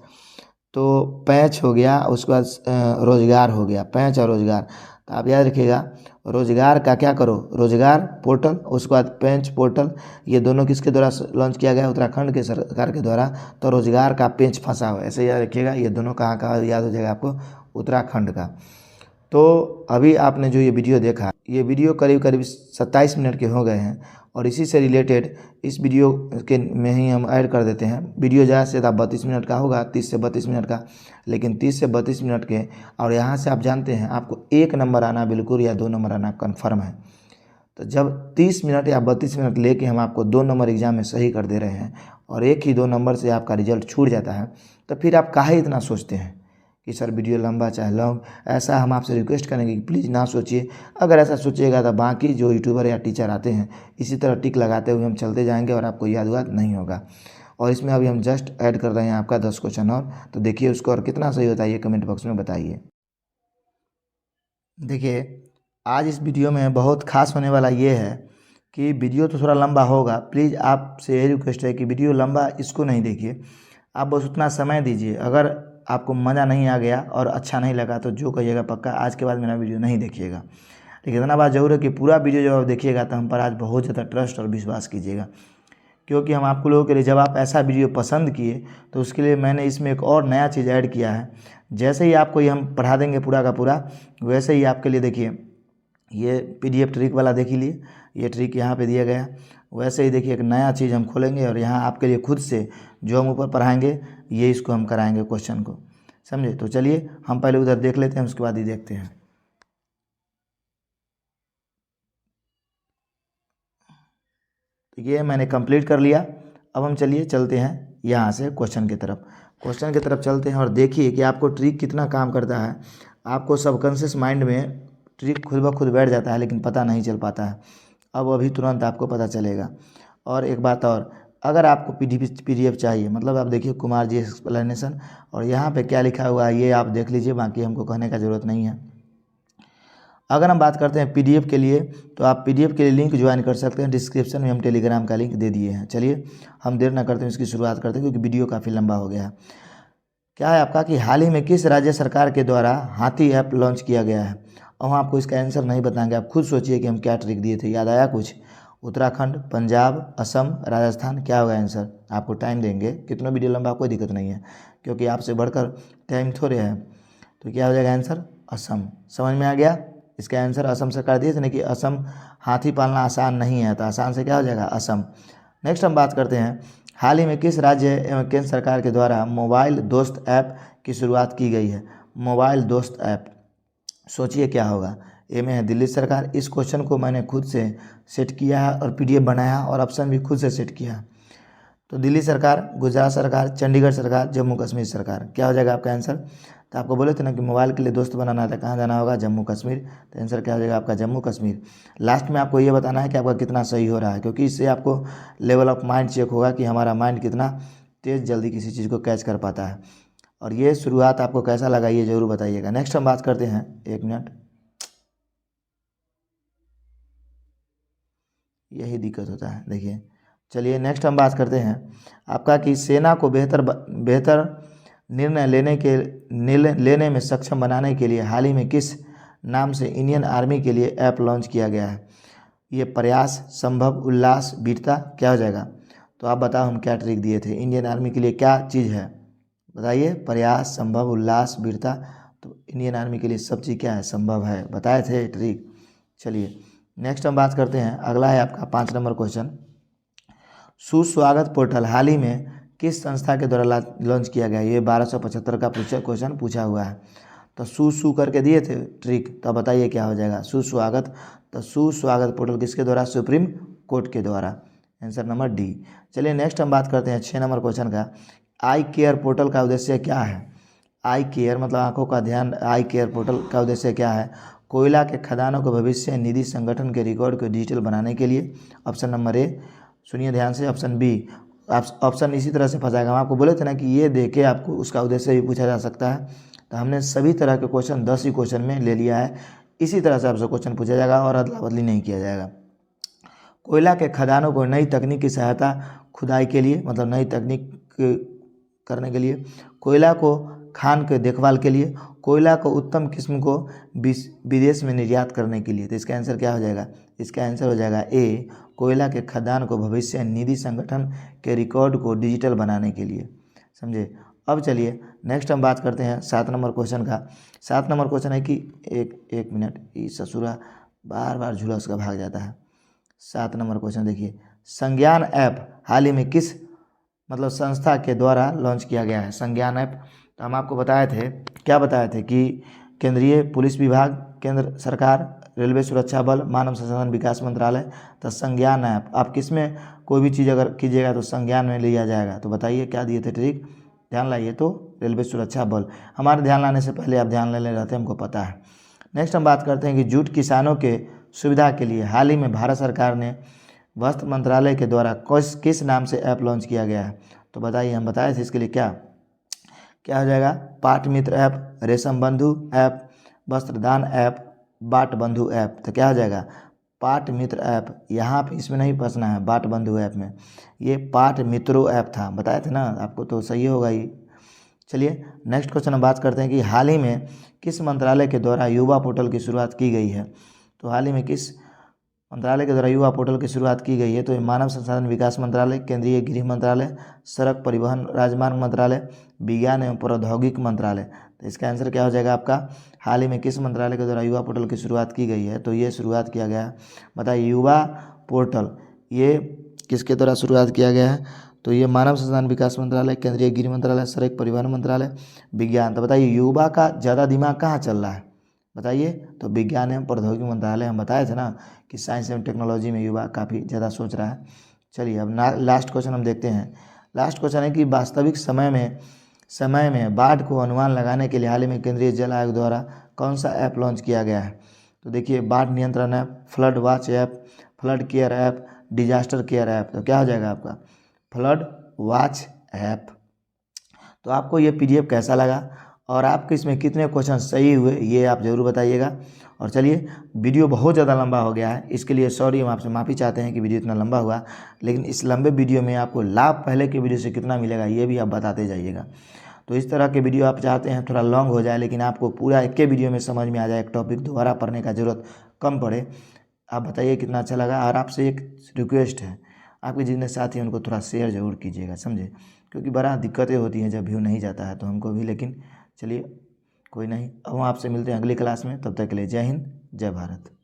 तो पैंच हो गया, उसके बाद रोजगार हो गया, पैंच और रोजगार। तो आप याद रखिएगा, रोजगार का क्या करो, रोजगार पोर्टल, उसके बाद पेंच पोर्टल, ये दोनों किसके द्वारा लॉन्च किया गया, उत्तराखंड के सरकार के द्वारा। तो रोजगार का पेंच फंसा हो, ऐसे याद रखिएगा। ये दोनों कहाँ का याद हो जाएगा आपको, उत्तराखंड का। तो अभी आपने जो ये वीडियो देखा, ये वीडियो करीब करीब 27 मिनट के हो गए हैं। और इसी से रिलेटेड इस वीडियो के में ही हम ऐड कर देते हैं। वीडियो ज़्यादा से ज़्यादा 32 मिनट का होगा, 30 से 32 मिनट का, लेकिन 30 से 32 मिनट के। और यहाँ से आप जानते हैं आपको 1 नंबर आना बिल्कुल या 2 नंबर आना कन्फर्म है। तो जब 30 मिनट या 32 मिनट लेके हम आपको 2 नंबर एग्जाम में सही कर दे रहे हैं और 1 ही 2 नंबर से आपका रिजल्ट छूट जाता है, तो फिर आप काहे इतना सोचते हैं कि सर वीडियो लंबा चाहे लॉन्ग। ऐसा हम आपसे रिक्वेस्ट करेंगे कि प्लीज़ ना सोचिए। अगर ऐसा सोचिएगा तो बाकी जो यूट्यूबर या टीचर आते हैं इसी तरह टिक लगाते हुए हम चलते जाएंगे और आपको याद नहीं होगा। और इसमें अभी हम जस्ट ऐड कर रहे हैं आपका 10 क्वेश्चन और, तो देखिए उसको और कितना सही होता है ये कमेंट बॉक्स में बताइए। देखिए आज इस वीडियो में बहुत खास होने वाला ये है कि वीडियो तो थोड़ा लंबा होगा। प्लीज़ आपसे यही रिक्वेस्ट है कि वीडियो लंबा इसको नहीं देखिए, आप बस उतना समय दीजिए। अगर आपको मज़ा नहीं आ गया और अच्छा नहीं लगा तो जो कहिएगा पक्का आज के बाद मेरा वीडियो नहीं देखिएगा। लेकिन इतना बात ज़रूर है कि पूरा वीडियो जब आप देखिएगा तो हम पर आज बहुत ज़्यादा ट्रस्ट और विश्वास कीजिएगा, क्योंकि हम आपको लोगों के लिए जब आप ऐसा वीडियो पसंद किए तो उसके लिए मैंने इसमें एक और नया चीज़ ऐड किया है। जैसे ही आपको ये हम पढ़ा देंगे पूरा का पूरा, वैसे ही आपके लिए देखिए ये PDF ट्रिक वाला देख ही लिए, ये ट्रिक यहाँ पे दिया गया। वैसे ही देखिए एक नया चीज़ हम खोलेंगे और यहाँ आपके लिए खुद से जो हम ऊपर पढ़ाएंगे ये इसको हम कराएंगे क्वेश्चन को, समझे। तो चलिए हम पहले उधर देख लेते हैं, उसके बाद ही देखते हैं। तो ये मैंने कंप्लीट कर लिया। अब हम चलते हैं यहाँ से क्वेश्चन की तरफ चलते हैं और देखिए कि आपको ट्रिक कितना काम करता है। आपको सबकॉन्शियस माइंड में ट्रिक खुद ब खुद बैठ जाता है लेकिन पता नहीं चल पाता है। अब अभी तुरंत आपको पता चलेगा। और एक बात और, अगर आपको PDF चाहिए, मतलब आप देखिए कुमार जी एक्सप्लेनेशन, और यहाँ पे क्या लिखा हुआ है ये आप देख लीजिए, बाकी हमको कहने का ज़रूरत नहीं है। अगर हम बात करते हैं PDF के लिए, तो आप PDF के लिए लिंक ज्वाइन कर सकते हैं। डिस्क्रिप्शन में हम टेलीग्राम का लिंक दे दिए हैं। चलिए हम देर ना करते हैं, इसकी शुरुआत करते हैं क्योंकि वीडियो काफ़ी लंबा हो गया है। क्या है आपका कि हाल ही में किस राज्य सरकार के द्वारा हाथी ऐप लॉन्च किया गया है। और हम आपको इसका आंसर नहीं बताएंगे, आप खुद सोचिए कि हम क्या ट्रिक दिए थे। याद आया कुछ? उत्तराखंड, पंजाब, असम, राजस्थान, क्या होगा आंसर? आपको टाइम देंगे, कितना वीडियो लंबा कोई दिक्कत नहीं है, क्योंकि आपसे बढ़कर टाइम थोड़े है। तो क्या हो जाएगा आंसर असम। समझ में आ गया। इसका आंसर असम से कर दिए थे ना कि असम हाथी पालना आसान नहीं है, तो आसान से क्या हो जाएगा असम। नेक्स्ट हम बात करते हैं, हाल ही में किस राज्य एवं केंद्र सरकार के द्वारा मोबाइल दोस्त ऐप की शुरुआत की गई है। मोबाइल दोस्त ऐप, सोचिए क्या होगा। ए में है दिल्ली सरकार। इस क्वेश्चन को मैंने खुद से सेट किया है और पीडीएफ बनाया और ऑप्शन भी खुद से सेट किया। तो दिल्ली सरकार, गुजरात सरकार, चंडीगढ़ सरकार, जम्मू कश्मीर सरकार, क्या हो जाएगा आपका आंसर। तो आपको बोले थे ना कि मोबाइल के लिए दोस्त बनाना था, कहाँ जाना होगा, जम्मू कश्मीर। तो आंसर क्या हो जाएगा आपका जम्मू कश्मीर। लास्ट में आपको ये बताना है कि आपका कितना सही हो रहा है, क्योंकि इससे आपको लेवल ऑफ माइंड चेक होगा कि हमारा माइंड कितना तेज़ जल्दी किसी चीज़ को कैच कर पाता है। और ये शुरुआत आपको कैसा लगा ये ज़रूर बताइएगा। नेक्स्ट हम बात करते हैं, 1 मिनट, यही दिक्कत होता है देखिए। चलिए नेक्स्ट हम बात करते हैं आपका कि सेना को बेहतर निर्णय लेने में सक्षम बनाने के लिए हाल ही में किस नाम से इंडियन आर्मी के लिए ऐप लॉन्च किया गया है। ये प्रयास, संभव, उल्लास, वीरता, क्या हो जाएगा। तो आप बताओ हम क्या ट्रिक दिए थे, इंडियन आर्मी के लिए क्या चीज़ है, बताइए। प्रयास, संभव, उल्लास, वीरता। तो इंडियन आर्मी के लिए सब चीज़ क्या है, संभव है, बताए थे ट्रिक। चलिए नेक्स्ट हम बात करते हैं, अगला है आपका 5 नंबर क्वेश्चन। सुस्वागत पोर्टल हाल ही में किस संस्था के द्वारा लॉन्च किया गया। ये 1275 का क्वेश्चन पूछा हुआ है। तो सु करके दिए थे ट्रिक, तो बताइए क्या हो जाएगा सुस्वागत। तो सुस्वागत पोर्टल किसके द्वारा, सुप्रीम कोर्ट के द्वारा, आंसर नंबर डी। चलिए नेक्स्ट हम बात करते हैं 6 नंबर क्वेश्चन का। आई केयर पोर्टल का उद्देश्य क्या है। आई केयर मतलब आंखों का ध्यान, आई केयर पोर्टल का उद्देश्य क्या है। कोयला के खदानों को भविष्य निधि संगठन के रिकॉर्ड को डिजिटल बनाने के लिए, ऑप्शन नंबर ए, सुनिए ध्यान से, ऑप्शन बी। ऑप्शन इसी तरह से फंसाएगा। हम आपको बोले थे ना कि ये देखे आपको उसका उद्देश्य भी पूछा जा सकता है। तो हमने सभी तरह के क्वेश्चन 10 ही क्वेश्चन में ले लिया है। इसी तरह से आपसे क्वेश्चन पूछा जाएगा और अदला बदली नहीं किया जाएगा। कोयला के खदानों को नई तकनीक की सहायता खुदाई के लिए, मतलब नई तकनीक करने के लिए, कोयला को खान के देखभाल के लिए, कोयला को उत्तम किस्म को विदेश में निर्यात करने के लिए। तो इसका आंसर क्या हो जाएगा, इसका आंसर हो जाएगा ए, कोयला के खदान को भविष्य निधि संगठन के रिकॉर्ड को डिजिटल बनाने के लिए। समझे। अब चलिए नेक्स्ट हम बात करते हैं 7 नंबर क्वेश्चन का। 7 नंबर क्वेश्चन है कि एक मिनट, ये ससुरा बार बार झूला उसका भाग जाता है। 7 नंबर क्वेश्चन देखिए, संज्ञान ऐप हाल ही में किस मतलब संस्था के द्वारा लॉन्च किया गया है। संज्ञान ऐप, तो हम आपको बताए थे, क्या बताए थे कि केंद्रीय पुलिस विभाग, केंद्र सरकार, रेलवे सुरक्षा बल, मानव संसाधन विकास मंत्रालय। तो संज्ञान ऐप, आप किस में कोई भी चीज़ अगर कीजिएगा तो संज्ञान में लिया जाएगा। तो बताइए क्या दिए थे ट्रिक, ध्यान लाइए। तो रेलवे सुरक्षा बल, हमारे ध्यान लाने से पहले आप ध्यान ले ले रहते हैं, हमको पता है। नेक्स्ट हम बात करते हैं कि जूट किसानों के सुविधा के लिए हाल ही में भारत सरकार ने वस्त्र मंत्रालय के द्वारा किस नाम से ऐप लॉन्च किया गया है। तो बताइए, हम बताए थे इसके लिए क्या क्या हो जाएगा। पाट मित्र ऐप, रेशम बंधु ऐप, वस्त्रदान ऐप, बाट बंधु ऐप। तो क्या हो जाएगा पाट मित्र ऐप। यहाँ पे इसमें नहीं फंसना है, बाट बंधु ऐप में। ये पाट मित्रों ऐप था, बताए थे ना आपको, तो सही होगा ही। चलिए नेक्स्ट क्वेश्चन हम बात करते हैं कि हाल ही में किस मंत्रालय के द्वारा युवा पोर्टल की शुरुआत की गई है। तो हाल ही में किस मंत्रालय के द्वारा युवा पोर्टल की शुरुआत की गई है। तो मानव संसाधन विकास मंत्रालय, केंद्रीय गृह मंत्रालय, सड़क परिवहन राजमार्ग मंत्रालय, विज्ञान एवं प्रौद्योगिकी मंत्रालय। तो इसका आंसर क्या हो जाएगा आपका, हाल ही में किस मंत्रालय के द्वारा युवा पोर्टल की शुरुआत की गई है। तो ये शुरुआत किया गया है, बताइए युवा पोर्टल ये किसके द्वारा शुरुआत किया गया है। तो ये मानव संसाधन विकास मंत्रालय, केंद्रीय गृह मंत्रालय, सड़क परिवहन मंत्रालय, विज्ञान। तो बताइए युवा का ज़्यादा दिमाग कहाँ चल रहा है, बताइए। तो विज्ञान एवं प्रौद्योगिकी मंत्रालय, हम बताए थे ना कि साइंस एवं टेक्नोलॉजी में युवा काफ़ी ज़्यादा सोच रहा है। चलिए अब लास्ट क्वेश्चन हम देखते हैं। लास्ट क्वेश्चन है कि वास्तविक समय में बाढ़ को अनुमान लगाने के लिए हाल ही में केंद्रीय जल आयोग द्वारा कौन सा ऐप लॉन्च किया गया है। तो देखिए बाढ़ नियंत्रण app, flood watch app, flood care app, disaster care app. तो क्या हो जाएगा आपका फ्लड वॉच ऐप। तो आपको ये पीडीएफ कैसा लगा और आपके इसमें कितने क्वेश्चन सही हुए ये आप ज़रूर बताइएगा। और चलिए वीडियो बहुत ज़्यादा लंबा हो गया है, इसके लिए सॉरी, हम आपसे माफ़ी चाहते हैं कि वीडियो इतना लंबा हुआ। लेकिन इस लंबे वीडियो में आपको लाभ पहले के वीडियो से कितना मिलेगा ये भी आप बताते जाइएगा। तो इस तरह के वीडियो आप चाहते हैं थोड़ा लॉन्ग हो जाए लेकिन आपको पूरा एक के वीडियो में समझ में आ जाए, एक टॉपिक दोबारा पढ़ने का ज़रूरत कम पड़े। आप बताइए कितना अच्छा लगा। और आपसे एक रिक्वेस्ट है, आपके जितने साथी हैं उनको थोड़ा शेयर ज़रूर कीजिएगा, समझे, क्योंकि बड़ा दिक्कतें होती हैं जब व्यू नहीं जाता है तो हमको भी। लेकिन चलिए कोई नहीं। अब हम आपसे मिलते हैं अगली क्लास में, तब तक के लिए जय हिंद जय भारत।